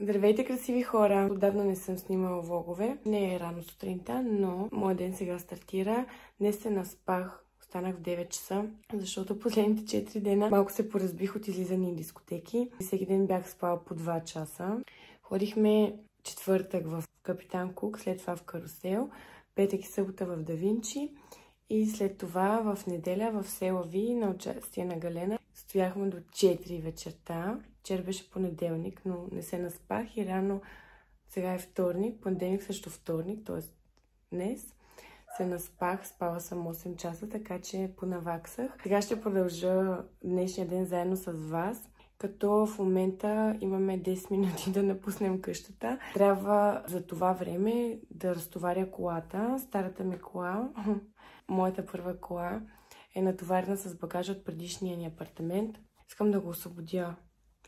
Здравейте, красиви хора! Отдавна не съм снимала влогове. Не е рано сутринта, но моят ден сега стартира. Днес се наспах. Останах в 9 часа, защото последните 4 дена малко се поразбих от излизане и дискотеки. Всеки ден бях спала по 2 часа. Ходихме четвъртък в Капитан Кук, след това в Карусел, петък и събота в Да Винчи и след това в неделя в Села Ви на участие на Галена. Стояхме до 4 вечерта. Вчера беше понеделник, но не се наспах и рано, сега е вторник, понеделник също вторник, т.е. днес се наспах, спала съм 8 часа, така че понаваксах. Сега ще продължа днешния ден заедно с вас, като в момента имаме 10 минути да напуснем къщата. Трябва за това време да разтоваря колата. Старата ми кола, моята първа кола, е натоварена с багажа от предишния ни апартамент. Искам да го освободя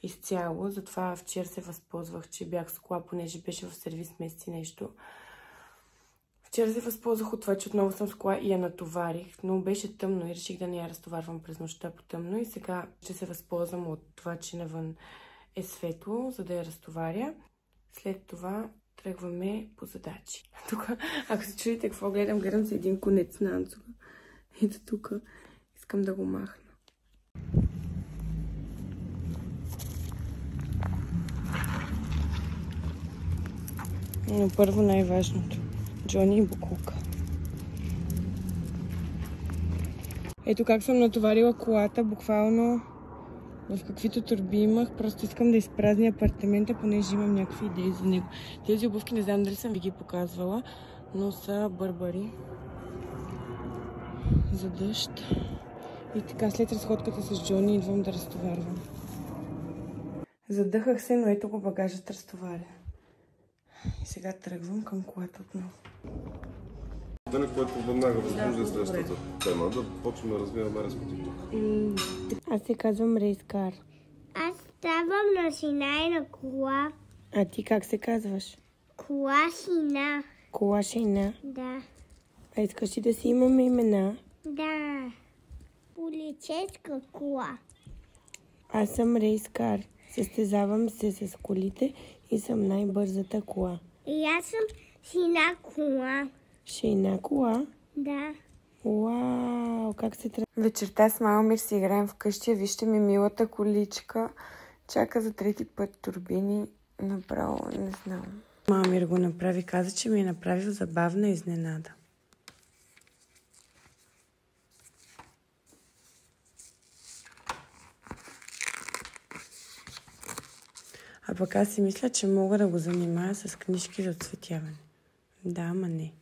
изцяло, затова вчера се възползвах, че бях с кола, понеже беше в сервис месец и нещо. Вчера се възползвах от това, че отново съм с кола и я натоварих, но беше тъмно и реших да не я разтоварвам през нощта по тъмно и сега ще се възползвам от това, че навън е светло, за да я разтоваря. След това тръгваме по задачи. Тук, ако се чудите какво гледам за един конец на Анцуга. Ето тук. Искам да го махна. Но първо най-важното. Джони и Букулка. Ето как съм натоварила колата, буквално в каквито торби имах. Просто искам да изпразня апартамента, понеже имам някакви идеи за него. Тези обувки не знам дали съм ви ги показвала, но са Бърбари за дъжд. И така след разходката с Джони идвам да разтоварвам. Задъхах се, но ето го багажът разтоваря. И сега тръгвам към колата отново. На което веднага възможда следващата тема, да почнем да развиваме разходите. Аз се казвам Рейскар. Аз ставам на шина и на кола. А ти как се казваш? Колашина. Колашина? Да. А искаш ли да си имаме имена? Да. Полицейска кола. Аз съм Рейскар. Състезавам се с колите и съм най-бързата кола. И аз съм шина кола. Шина кола? Да. Уау, как се тръгва. Вечерта с Малмир си играем вкъщи. Вижте ми милата количка. Чака за трети път турбини. Направо, не знам. Малмир го направи. Каза, че ми е направил забавна изненада. А пък аз си мисля, че мога да го занимая с книжки за оцветяване. Да, ама не.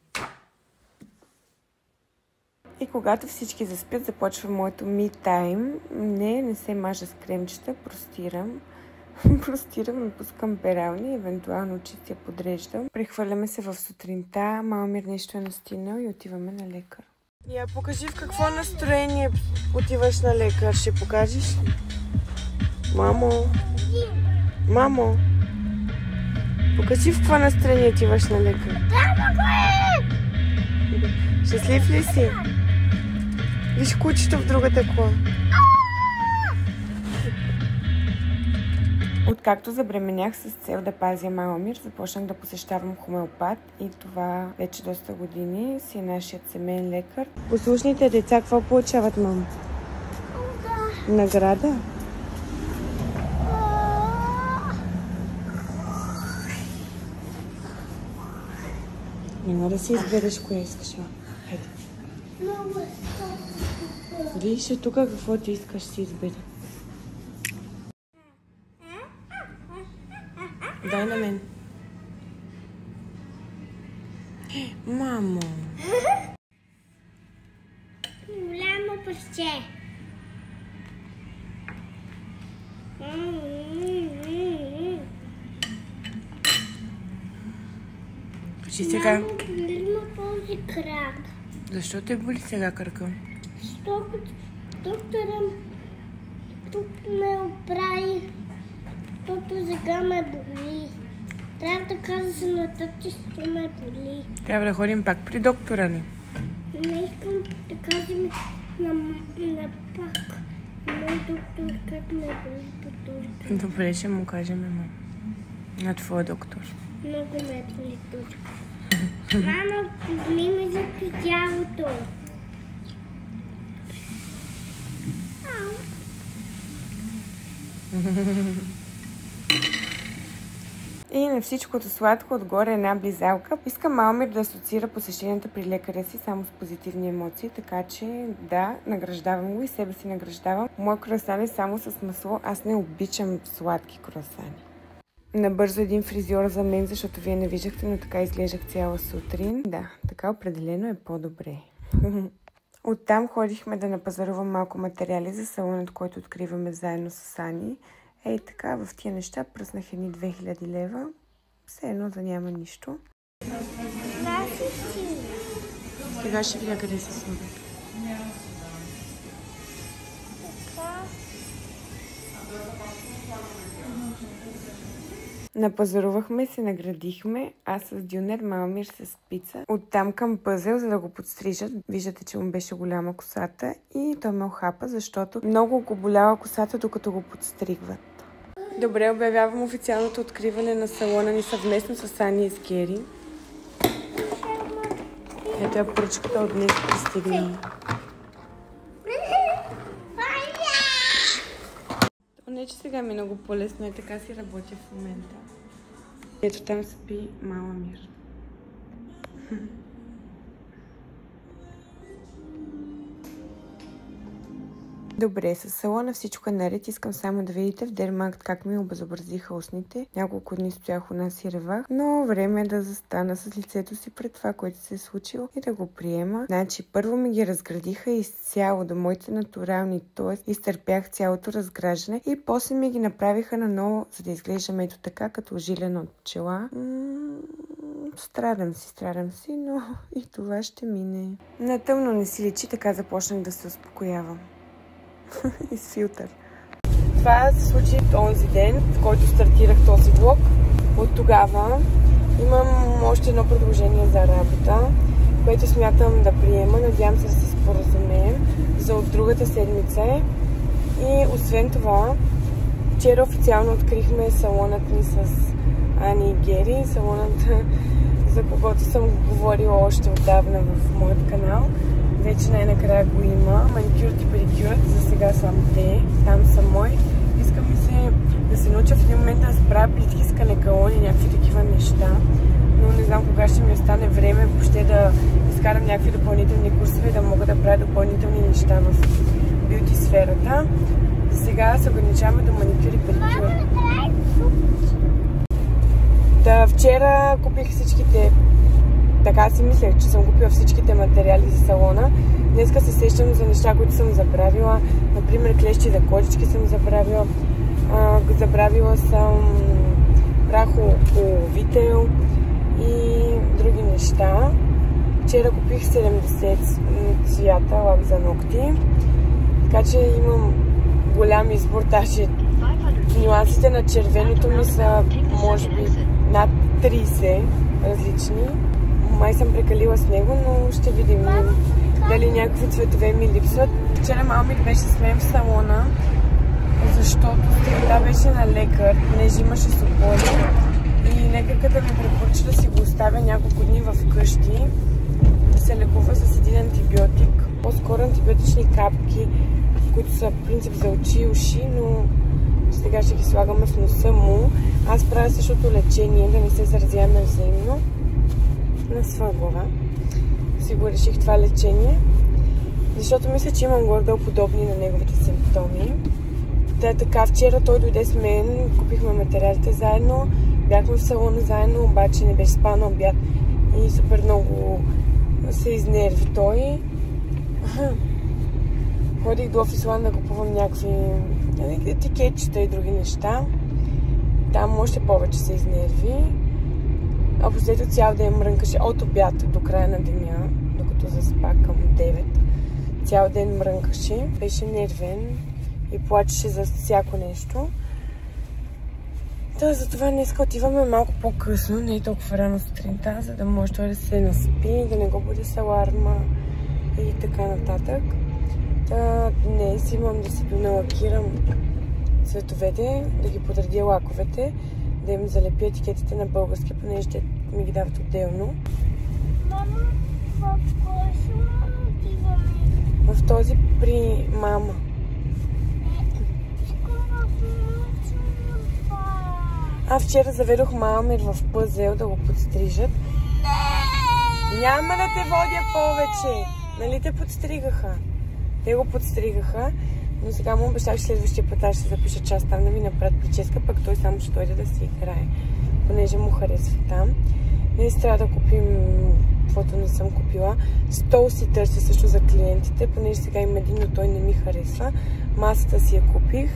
И когато всички заспят, започва моето me time. Не се мажа с кремчета, простирам. Простирам, напускам перални, евентуално чистя подреждам. Прехвърляме се в сутринта, Малмир нещо е настинал и отиваме на лекар. Я покажи в какво настроение отиваш на лекар. Ще покажеш ли? Мамо! Мамо! Покажи в какво настроение отиваш на лекар. Щастлив ли си? Виж кучето в другата кола. Откакто забременях с цел да пазя Малмир, започнах да посещавам хомеопат и това вече доста години си е нашият семейен лекар. Послушните деца какво получават, мамо? Награда? Няма да си избереш коя искаш, мамо. Хайде. Виж, тук какво ти искаш си избери. Дай на мен. Мамо. Голямо парче. Кажи сега. Мамо, боли ме този крак. Защо те боли сега кръка? Защото доктора тук ме оправи. Защото сега ме боли. Трябва да каза на тъпче, че ме боли. Трябва да ходим пак при доктора ни. Не искам да кажем на пак. Мой доктор как ме боли по този крак. Добре, ще му кажем, мамо. На твоя доктор. Много ме боли тук. Мама, погни ми за тялото. И на всичкото сладко отгоре една близалка. Искам Малмир да асоциира посещенията при лекаря си само с позитивни емоции, така че да, награждавам го и себе си награждавам. Мой круасан е само с масло, аз не обичам сладки круасани. Набързо един фризьор за мен, защото вие не виждахте, но така изглеждах цяла сутрин. Да, така определено е по-добре. Оттам ходихме да напазарувам малко материали за салонът, който откриваме заедно с Ани. Ей така, в тия неща пръснах едни 2000 лева. Все едно да няма нищо. Сега ще видя къде се слагат. Напазарувахме, се наградихме, аз с дюнер, Малмир с пица. Оттам към пъзел, за да го подстрижат. Виждате, че му беше голяма косата и той ме охапа, защото много го боляла косата, докато го подстригват. Добре, обявявам официалното откриване на салона ни съвместно с Ани и с Кери. Ето я поръчката от днес пристигна. Не, че сега ми е много по-лесно и така си работя в момента. Ето там спи Малмир. Добре, с салона всичко е наред. Искам само да видите в Дермакт как ми обезобразиха устните. Няколко дни стоях у нас и ревах, но време е да застана с лицето си пред това, което се е случило и да го приема. Значи, първо ми ги разградиха изцяло до моите натурални, т.е. изтърпях цялото разграждане и после ми ги направиха наново, за да изглеждам ето така, като жилена от пчела. Страдам си, но и това ще мине. На тъмно не си личи, така започнах да се успокоявам. И с филтър. Това се случи онзи ден, в който стартирах този влог. От тогава имам още едно предложение за работа, което смятам да приема. Надявам се да се споразумеем за от другата седмица. И освен това, вчера официално открихме салонът ни с Ани и Гери. Салонът, за когото съм говорила още отдавна в моят канал. Вече най-накрая го има. Маникюрът и педикюрът, за сега само те. Там са мой. Искам да се науча в един момент да справя плитки с канекалони, някакви такива неща. Но не знам кога ще ми остане време въобще да изкарам някакви допълнителни курсове и да мога да правя допълнителни неща в бюти сферата. За сега се ограничаваме до маникюр и педикюр. Да, вчера купих всичките. Така си мислех, че съм купила всичките материали за салона. Днеска се сещам за неща, които съм забравила. Например, клещи за кожички съм забравила. Забравила съм прахополовител и други неща. Вчера купих 70 цвята лак за ногти. Така че имам голям избор. Даже нюансите на червеното ми са, може би, над 30 различни. Май съм прекалила с него, но ще видим дали някакви цветове ми липсват. Вчера Малмир беше с мен в салона, защото сутринта беше на лекар, понеже имаше сухоли. И лекарката ми препоръча да си го оставя няколко дни в къщи, да се лекува с един антибиотик, по-скоро антибиотични капки, които са в принцип за очи и уши, но сега ще ги слагаме в носа му. Аз правя същото лечение, да не се заразяваме взаимно на своя глава. Си го реших това лечение, защото мисля, че имам горе-долу подобни на неговите симптоми. Да, така, вчера той дойде с мен, купихме материалите заедно, бяхме в салона заедно, обаче не беше спал на обяд и супер много се изнерви той. Ходих до Офисланд да купувам някакви етикетчета и други неща. Там още повече се изнерви. А последното цял ден мрънкаше от обяд до края на деня, докато заспа към 9. Цял ден мрънкаше, беше нервен и плачеше за всяко нещо. Да, затова днес отиваме малко по-късно, не е толкова рано сутринта, за да може той да се наспи, да не го буде с аларма и така нататък. Днес имам да си доналакирам цветовете, да ги подредя лаковете. да им залепя етикетите на български, понеже те ми ги дават отделно. Мама, в кой салон отиваме? В този при мама. Вчера заведох мама в пъзел да го подстрижат. Няма да те водя повече. Нали те подстригаха? Те го подстригаха, но сега му обещах, че следващия път аз ще запиша част там да ми направят прическа, пък той само ще дойде да си играе, понеже му харесва там. Днес трябва да купим, каквото не съм купила. Стол си търся също за клиентите, понеже сега има един, но той не ми харесва. Масата си я купих.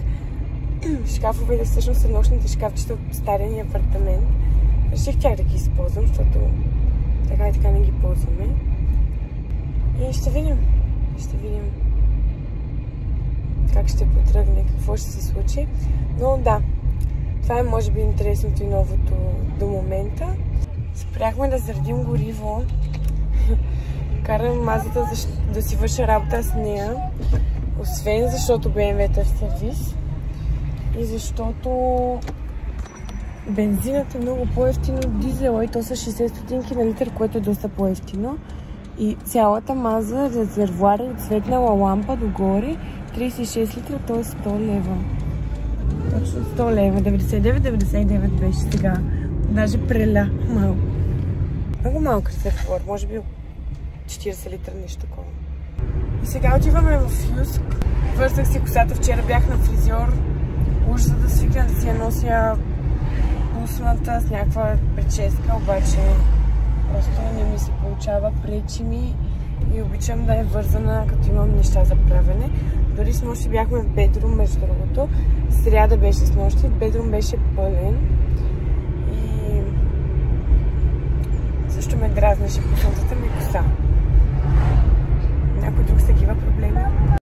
Шкафовете всъщност са нощните шкафчета от стария ни апартамент. Реших тях да ги използвам, защото така и така не ги ползваме. И ще видим. Ще видим как ще потръгне, какво ще се случи. Но да, това е може би интересното и новото до момента. Спряхме да заредим гориво. Карам мазата да си върша работа с нея. Освен защото BMW-та е в сервис. И защото бензинът е много по-евтино от дизела и то са 60 стотинки на литър, което е доста по-евтино. И цялата маза, резервуара и цветнала лампа догоре 36 литра, т.е. 100 лева. Точно 100 лева, 99,99 беше сега. Даже преля малко. Много малък резервуар, може би 40 литра, нещо такова. И сега отиваме в Юск. Вързах си косата, вчера бях на фризьор. Уж за да свикна да си я нося пусната с някаква прическа, обаче просто не ми се получава, пречи ми и обичам да е вързана, като имам неща за правене. Дори с нощи бяхме в бедрум, между другото. Сряда беше с нощи, бедрум беше пълен. И също ме дразнеше пуснатата ми коса.